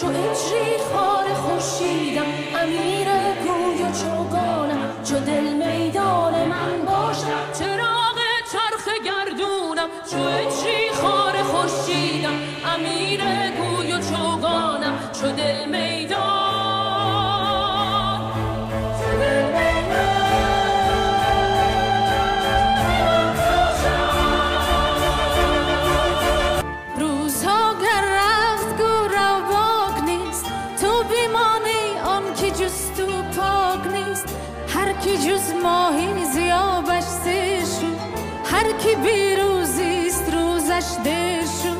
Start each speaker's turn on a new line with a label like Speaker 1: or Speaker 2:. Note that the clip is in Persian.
Speaker 1: چو اجری خار خورشیدم، امیر گوی و چوگانم، چو دل میدان من باشم، چراغ چرخ گردونم. چو اجری خار خورشیدم، امیر گوی و چوگانم، چو دل میدان. روزها گر رفت گو رواق نیست، تو بیمانی آن که جز تو پاک نیست. هر کی جز ماهی زیابش سیر شد، هر کی بیروزیست روزش دیر شد.